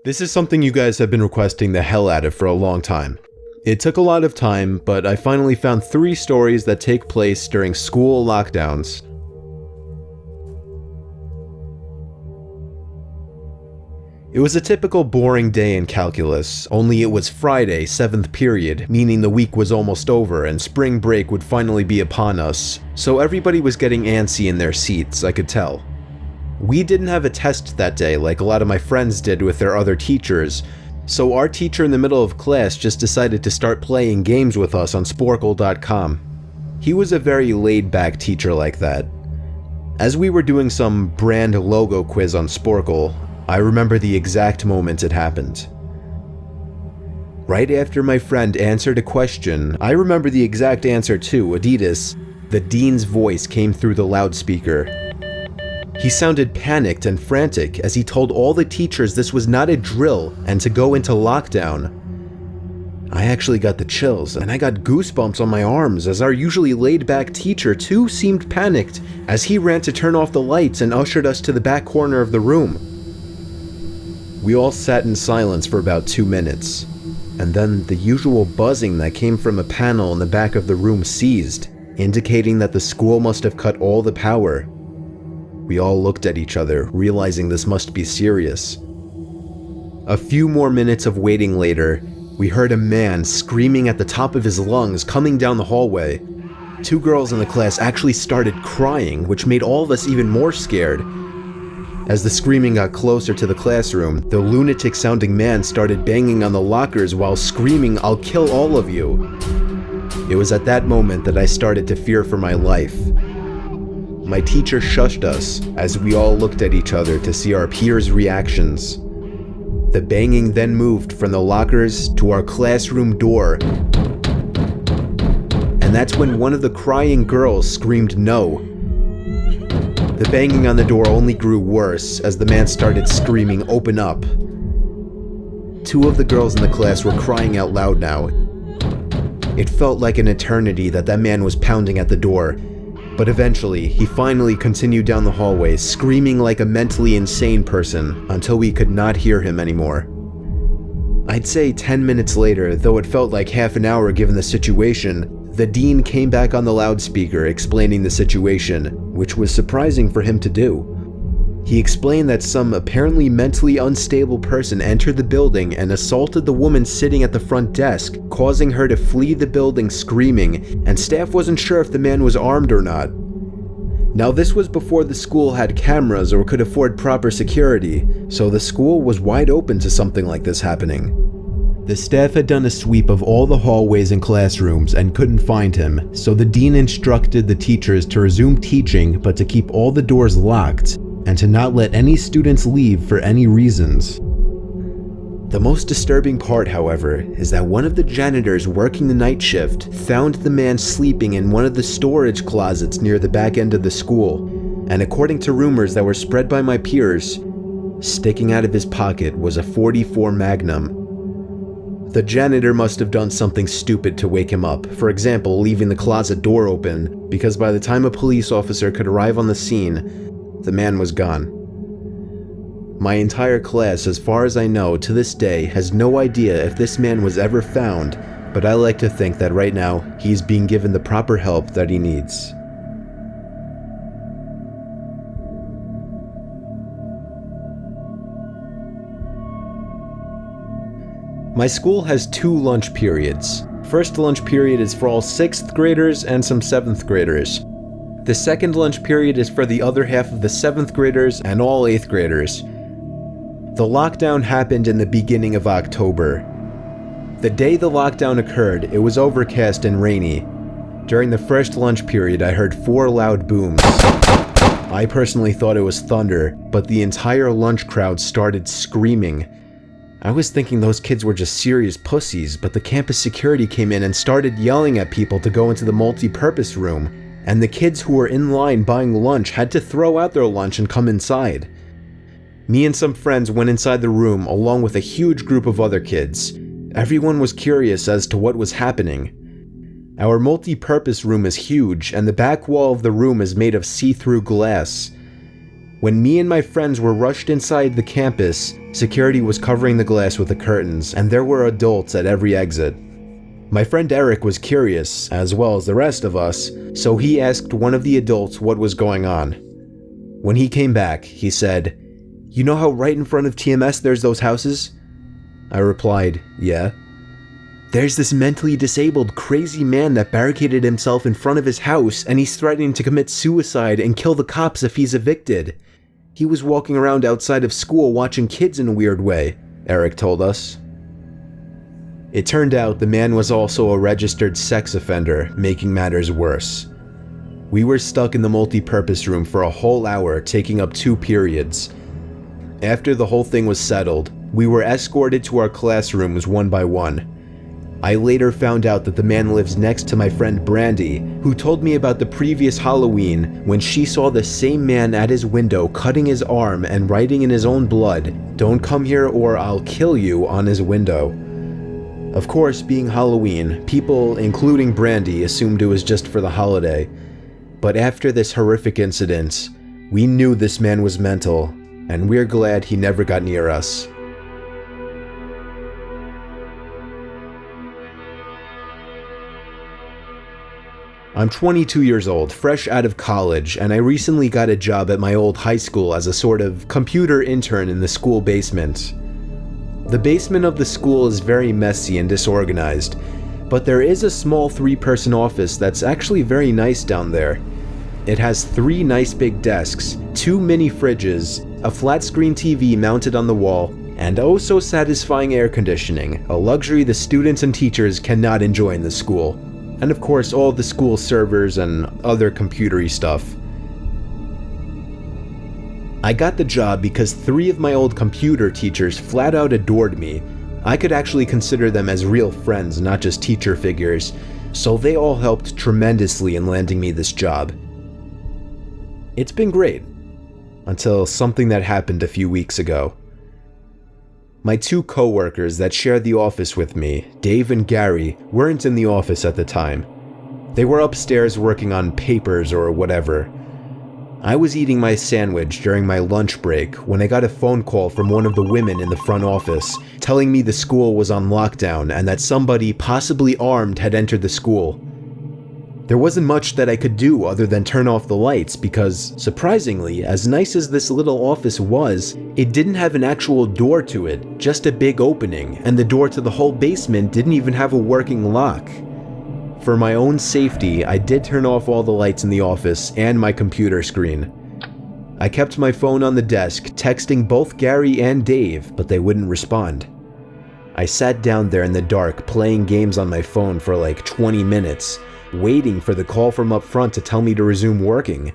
This is something you guys have been requesting the hell out of for a long time. It took a lot of time, but I finally found 3 stories that take place during school lockdowns. It was a typical boring day in calculus, only it was Friday, 7th period, meaning the week was almost over and spring break would finally be upon us, so everybody was getting antsy in their seats, I could tell. We didn't have a test that day like a lot of my friends did with their other teachers, so our teacher in the middle of class just decided to start playing games with us on Sporkle.com. He was a very laid-back teacher like that. As we were doing some brand logo quiz on Sporkle, I remember the exact moment it happened. Right after my friend answered a question, I remember the exact answer too, Adidas. The dean's voice came through the loudspeaker. He sounded panicked and frantic as he told all the teachers this was not a drill and to go into lockdown. I actually got the chills and I got goosebumps on my arms as our usually laid-back teacher too seemed panicked as he ran to turn off the lights and ushered us to the back corner of the room. We all sat in silence for about 2 minutes, and then the usual buzzing that came from a panel in the back of the room ceased, indicating that the school must have cut all the power. We all looked at each other, realizing this must be serious. A few more minutes of waiting later, we heard a man screaming at the top of his lungs coming down the hallway. 2 girls in the class actually started crying, which made all of us even more scared. As the screaming got closer to the classroom, the lunatic-sounding man started banging on the lockers while screaming, "I'll kill all of you." It was at that moment that I started to fear for my life. My teacher shushed us as we all looked at each other to see our peers' reactions. The banging then moved from the lockers to our classroom door, and that's when one of the crying girls screamed no. The banging on the door only grew worse as the man started screaming, "Open up." 2 of the girls in the class were crying out loud now. It felt like an eternity that man was pounding at the door, but eventually he finally continued down the hallway, screaming like a mentally insane person until we could not hear him anymore. I'd say 10 minutes later, though it felt like half an hour given the situation, the dean came back on the loudspeaker explaining the situation, which was surprising for him to do. He explained that some apparently mentally unstable person entered the building and assaulted the woman sitting at the front desk, causing her to flee the building screaming, and staff wasn't sure if the man was armed or not. Now this was before the school had cameras or could afford proper security, so the school was wide open to something like this happening. The staff had done a sweep of all the hallways and classrooms and couldn't find him, so the dean instructed the teachers to resume teaching but to keep all the doors locked and to not let any students leave for any reasons. The most disturbing part, however, is that one of the janitors working the night shift found the man sleeping in one of the storage closets near the back end of the school, and according to rumors that were spread by my peers, sticking out of his pocket was a .44 Magnum. The janitor must have done something stupid to wake him up, for example, leaving the closet door open, because by the time a police officer could arrive on the scene, the man was gone. My entire class, as far as I know, to this day, has no idea if this man was ever found, but I like to think that right now, he's being given the proper help that he needs. My school has 2 lunch periods. First lunch period is for all 6th graders and some 7th graders. The second lunch period is for the other half of the 7th graders and all 8th graders. The lockdown happened in the beginning of October. The day the lockdown occurred, it was overcast and rainy. During the first lunch period, I heard 4 loud booms. I personally thought it was thunder, but the entire lunch crowd started screaming. I was thinking those kids were just serious pussies, but the campus security came in and started yelling at people to go into the multi-purpose room, and the kids who were in line buying lunch had to throw out their lunch and come inside. Me and some friends went inside the room along with a huge group of other kids. Everyone was curious as to what was happening. Our multi-purpose room is huge, and the back wall of the room is made of see-through glass. When me and my friends were rushed inside the campus, security was covering the glass with the curtains, and there were adults at every exit. My friend Eric was curious, as well as the rest of us, so he asked one of the adults what was going on. When he came back, he said, "You know how right in front of TMS there's those houses?" I replied, "Yeah." "There's this mentally disabled, crazy man that barricaded himself in front of his house, and he's threatening to commit suicide and kill the cops if he's evicted. He was walking around outside of school watching kids in a weird way," Eric told us. It turned out the man was also a registered sex offender, making matters worse. We were stuck in the multi-purpose room for a whole hour, taking up 2 periods. After the whole thing was settled, we were escorted to our classrooms one by one. I later found out that the man lives next to my friend Brandy, who told me about the previous Halloween when she saw the same man at his window cutting his arm and writing in his own blood, "Don't come here or I'll kill you," on his window. Of course, being Halloween, people, including Brandy, assumed it was just for the holiday. But after this horrific incident, we knew this man was mental, and we're glad he never got near us. I'm 22 years old, fresh out of college, and I recently got a job at my old high school as a sort of computer intern in the school basement. The basement of the school is very messy and disorganized, but there is a small 3-person office that's actually very nice down there. It has 3 nice big desks, 2 mini fridges, a flat screen TV mounted on the wall, and oh so satisfying air conditioning, a luxury the students and teachers cannot enjoy in the school. And of course all the school servers and other computery stuff. I got the job because 3 of my old computer teachers flat out adored me. I could actually consider them as real friends, not just teacher figures, so they all helped tremendously in landing me this job. It's been great, until something that happened a few weeks ago. My 2 co-workers that shared the office with me, Dave and Gary, weren't in the office at the time. They were upstairs working on papers or whatever. I was eating my sandwich during my lunch break when I got a phone call from one of the women in the front office telling me the school was on lockdown and that somebody, possibly armed, had entered the school. There wasn't much that I could do other than turn off the lights because, surprisingly, as nice as this little office was, it didn't have an actual door to it, just a big opening, and the door to the whole basement didn't even have a working lock. For my own safety, I did turn off all the lights in the office and my computer screen. I kept my phone on the desk, texting both Gary and Dave, but they wouldn't respond. I sat down there in the dark playing games on my phone for like 20 minutes, waiting for the call from up front to tell me to resume working.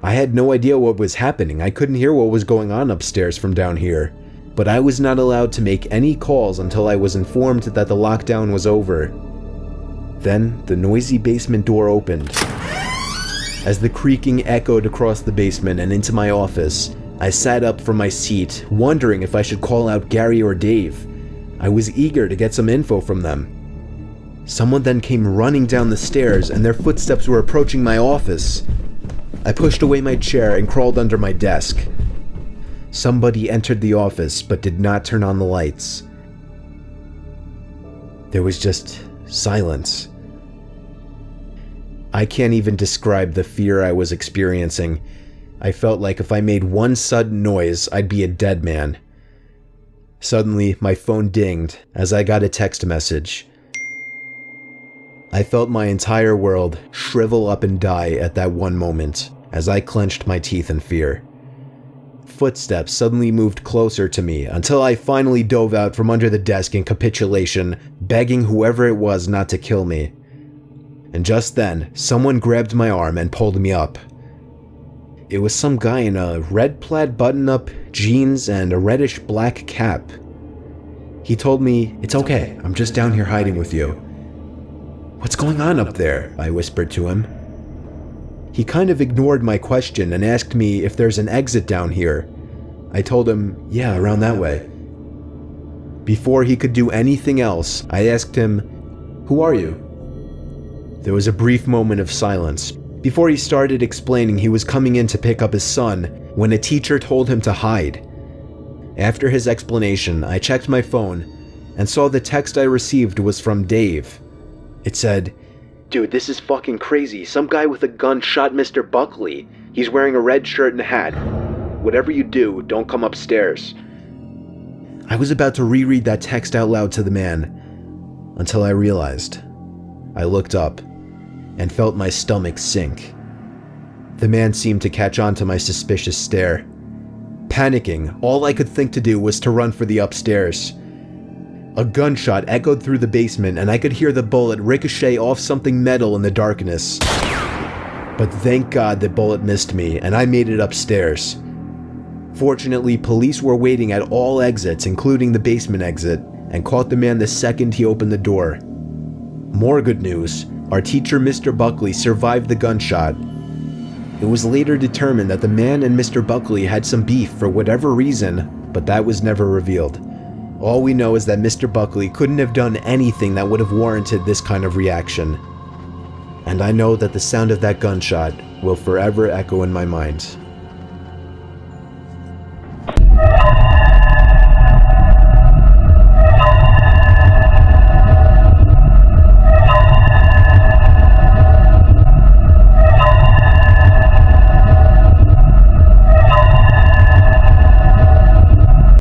I had no idea what was happening. I couldn't hear what was going on upstairs from down here, but I was not allowed to make any calls until I was informed that the lockdown was over. Then the noisy basement door opened. As the creaking echoed across the basement and into my office, I sat up from my seat, wondering if I should call out Gary or Dave. I was eager to get some info from them. Someone then came running down the stairs and their footsteps were approaching my office. I pushed away my chair and crawled under my desk. Somebody entered the office but did not turn on the lights. There was just silence. I can't even describe the fear I was experiencing. I felt like if I made one sudden noise, I'd be a dead man. Suddenly, my phone dinged as I got a text message. I felt my entire world shrivel up and die at that one moment as I clenched my teeth in fear. Footsteps suddenly moved closer to me until I finally dove out from under the desk in capitulation, begging whoever it was not to kill me. And just then, someone grabbed my arm and pulled me up. It was some guy in a red plaid button-up, jeans, and a reddish-black cap. He told me, "It's okay, I'm just down here hiding with you." "What's going on up there?" I whispered to him. He kind of ignored my question and asked me if there's an exit down here. I told him, "Yeah, around that way." Before he could do anything else, I asked him, "Who are you?" There was a brief moment of silence, Before he started explaining, he was coming in to pick up his son when a teacher told him to hide. After his explanation, I checked my phone and saw the text I received was from Dave. It said, "Dude, this is fucking crazy. Some guy with a gun shot Mr. Buckley. He's wearing a red shirt and a hat. Whatever you do, don't come upstairs." I was about to reread that text out loud to the man until I realized. I looked up and felt my stomach sink. The man seemed to catch on to my suspicious stare. Panicking, all I could think to do was to run for the upstairs. A gunshot echoed through the basement and I could hear the bullet ricochet off something metal in the darkness. But thank God the bullet missed me and I made it upstairs. Fortunately, police were waiting at all exits, including the basement exit, and caught the man the second he opened the door. More good news, our teacher Mr. Buckley survived the gunshot. It was later determined that the man and Mr. Buckley had some beef for whatever reason, but that was never revealed. All we know is that Mr. Buckley couldn't have done anything that would have warranted this kind of reaction. And I know that the sound of that gunshot will forever echo in my mind.